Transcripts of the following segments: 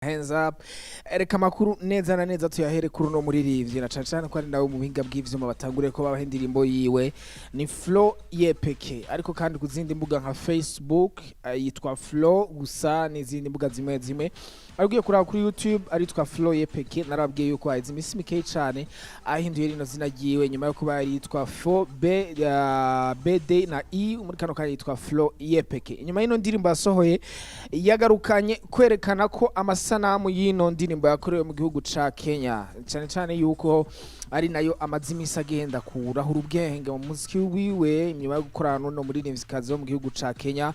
Hands up. Ereka makuru neza na neza tuyahere kuri no muririmbyi na cyane ko ari nawe mu bihinga bw'ivyuma batangure ko babahe indirimbo yiwe ni Flow yepeke ariko kandi kuzindi mbuga nka Facebook yitwa Flow gusa n'izindi mbuga zimwe zimwe arugiye kuraba kuri YouTube aritwa Flow yepeke narabwiye yuko ayizi imisi mikeye cyane ahinduye rino zina giwe nyuma yo kuba yitwa Fo B BD na I muri kano kandi yitwa Flow yepeke inyuma y'ino ndirimbo yasohoye yagarukanye kwerekana ko amasanamu y'ino ndirimbo yakorewe mu gihugu ca Kenya cyane cyane yuko ari nayo amazimisa agenda kurahura ubwenge mu muziki wiwe nyuma yo gukorana no muririmvyikazi wo mu gihugu ca Kenya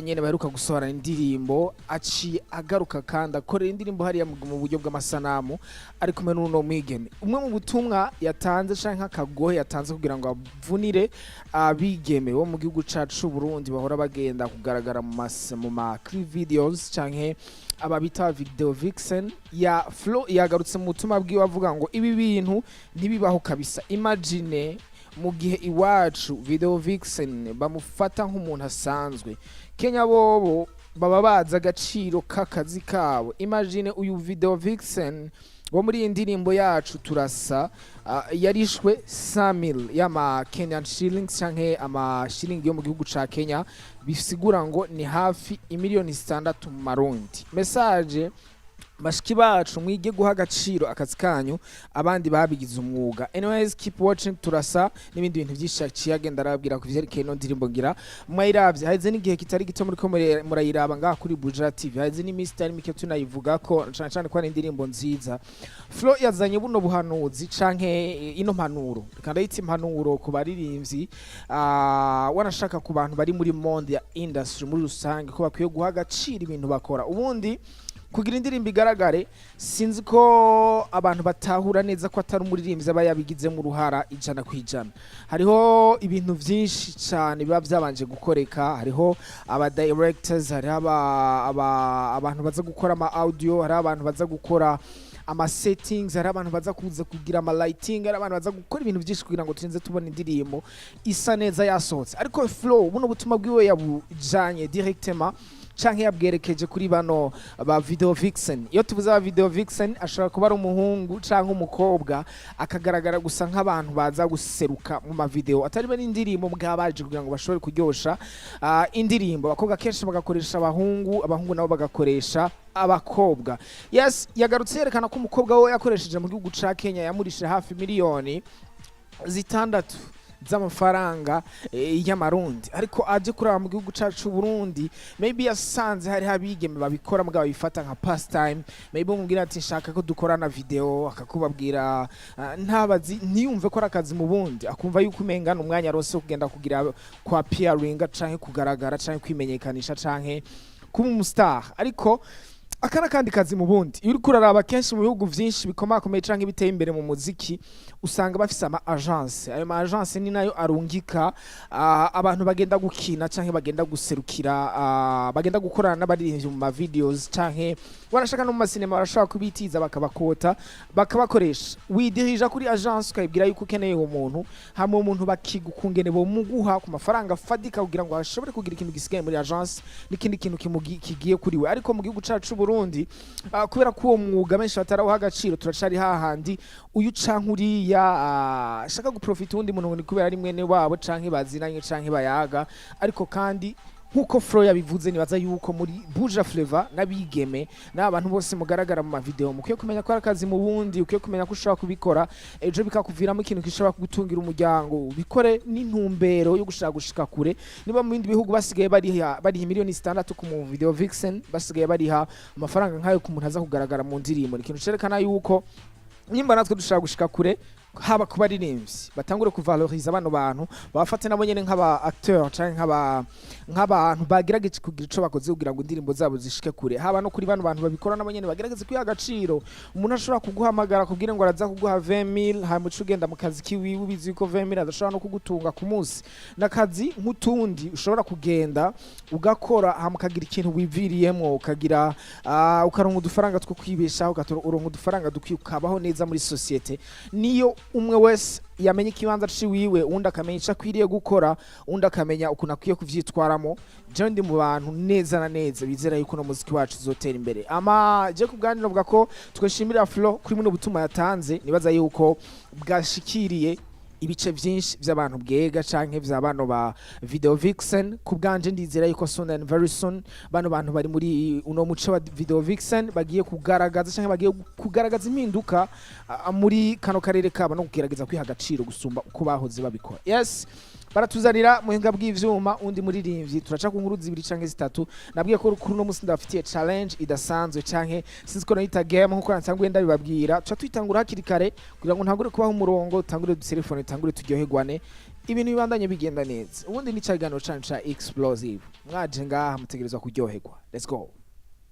nyene baheruka gusohora indirimbo aciye agaruka kandi akorera indirimbo hariya mu buryo bw'amasanamu ari kumwe n'uno mwigeme umwe mu butumwa yatanze canke akagohe yatanze kugira ngo avunire abigeme bo mu gihugu cacu Burundi bahora bagenda kugaragara mu ma clip videos canke ababita video vixen ya Flow yagarutse mu butumwa bwiwe avuga ngo ibi bintu ntibibaho kabisa imagine mu gihe iwacu video vixen bamufata nk'umuntu asanzwe Kenya bobo baba baza agaciro k'akazi kabo imagine uyu video vixen wo muri indirimbo yacu turasa yarishwe 100,000 y'ama Kenyan shillings canke ama shilling yo mu gihugu ca Kenya bisigura ngo ni hafi imiliyoni 6 mu marundi message bashiki bacu mwige guha agaciro akazi kanyu abandi babigize umwuga anyways keep watching turasa n'ibindi bintu byinshi agenda arabwira ku vyerekeye no ndirimbo ngira mwayiravye haize n'igihe kitari gito muri ko murayiraba ngaha kuri Bujumbura TV haize ni Mr Mike tunayivuga ko cyane ko ari indirimbo nziza Flow yazanye buno buhanuzi canke ino mpanuro kandi yitse impanuro ku baririmbyi wanashaka ku bantu bari muri monde ya industry muri rusange ko bakwiye guha agaciro ibintu bakora ubundi kugira indirimbo igaragare sinzi ko abantu batahura neza ko atari umuririmbyi aba yabigize mu ruhara 100%. Hariho ibintu byinshi cyane biba byabanje gukoreka, hariho aba directors, hari abantu baza gukora ama audio, hari abantu baza gukora ama settings, hari abantu baza kuza kugira ama lighting, hari abantu baza gukora ibintu byinshi kugira ngo turinze tubona indirimbo isa neza yasohotse. Ariko Flow buno butumwa bwiwe yabujanye directement canke yabwerekeje kuri bano ba video vixen iyo tuvuze aba video vixen ashobora kuba ari umuhungu canke umukobwa akagaragara gusa nk'abantu baza guseruka mu ma video atari bari indirimbo mwabaje kugira ngo bashobore kuryosha indirimbo abakobwa kenshi bagakoresha abahungu nabo bagakoresha abakobwa yes yagarutse yerekana ko umukobwa we yakoresheje mu gihugu ca Kenya yamurishe hafi miliyoni 6 z'amafaranga y'amarundi ariko aje kuraba mu gihugu cacu Burundi maybe yasanze hari habigeme babikora mugabo bifata nka pastime maybe umubwira ati nshaka ko dukorana video akakubabwira ntabazi ntiyumve ko rakazi mu bundi akumva yuko umengana umwanya rose kugenda kugira kwa peering canke kugaragara canke kwimenyekanisha canke kuba umustar ariko akana kandi kazi mu bundi iyo uri kuraraba kenshi mu bihugu vyinshi bikomakomeye canke biteye imbere mu muziki usanga bafise ama agence ayo ma agence ni nayo arungika abantu bagenda gukina canke bagenda guserukira bagenda gukorana n'abaririmbyi mu ma videos canke barashaka no mu masinema barashaka kubitiza bakabakota bakabakoresha widirija kuri agence ukayibwira yuko ukeneye uwo muntu hamwe umuntu bakigukungene bo muguha ku mafaranga fadika kugira ngo ashobore kugira ikintu gisigaye muri agence n'ikindi kintu kigiye kuri we ariko mu gihugu cacu Burundi kubera ko uwo mwuga benshi bataraho agaciro turacari hahandi uyu canke uriya shaka guprofita undi muntu ni kubera ari mwene wabo canke bazinanye canke bayaga ariko kandi nkuko Flow yabivuze nibaza yuko muri Buja Flavor nabigeme n'abantu bose mugaragara mu video mukwiye kumenya ko arakazi mu bundi ukwiye kumenya ko ushobora kubikora ejo bikakuviramo ikintu gishobora kugutungira umuryango bikore n'intumbero yo gushaka gushika kure niba mu bindi bihugu basigaye bariha miliyoni 6 ku mu video vixen basigaye bariha amafaranga nkayo ku muntu aza kugaragara mu ndirimbo ikintu cerekana yuko nimba natwe dushaka gushika kure haba kuba ririmbyi batangure kuvaloriza abano bantu bafate nabo nyene nk'aba acteur canke nk'abantu bagerageje kugira ico bakoze kugira ngo indirimbo zabo zishike kure haba no kuri bano bantu babikora nabo nyene bagerageze kwiha agaciro umuntu ashobora kuguhamagara kugira ngo araza kuguha 20,000 hama ugenda mu kazi kiwiwe ubizi ko 20,000 adashobora no kugutunga ku munsi nakazi nk'utundi ushobora kugenda ugakora hama ukagira ikintu wiviriyemo ukagira ukaronka udufaranga two kwibeshaho ukaronka udufaranga dukabaho neza muri societe niyo umwe wese yamenye ikibanza ciwiwe undi akamenya ico akwiriye gukora undi akamenya ukuntu akwiye kuvyitwaramo je ndi mu bantu neza na neza bizera yuko no muziki wacu uzotera imbere ama je kubganira vuga ko tweshimira Flo kuri muno butumwa yatanze nibaza yuko bwashikiriye ibice byinshi by'abantu bwega canke vy'abano ba video vixen kubganje ndizera yuko soon and very soon bano bantu bari muri uno muco wa video vixen bagiye kugaragaza canke bagiye kugaragaza impinduka muri kano karere kaba no kugerageza kwiha agaciro gusumba uko bahoze babikora. Yes, baratuzanira muhinga bw'ivyuma undi muririmbyi turaca ku nkuru zibiri canke zitatu nabwiye ko kuri no musi ndafitiye challenge idasanzwe canke sinzi ko nayita game nkuko natanguye ndabibabwira tuca twitangura hakiri kare kugira ngo ntagure kubaho umurongo tangure du telefone tangure turyoherwane ibintu bibandanye bigenda neza ubundi ni cyaganiro ca explosive mwaje ngaha mutegerezwa kuryoherwa. Let's go.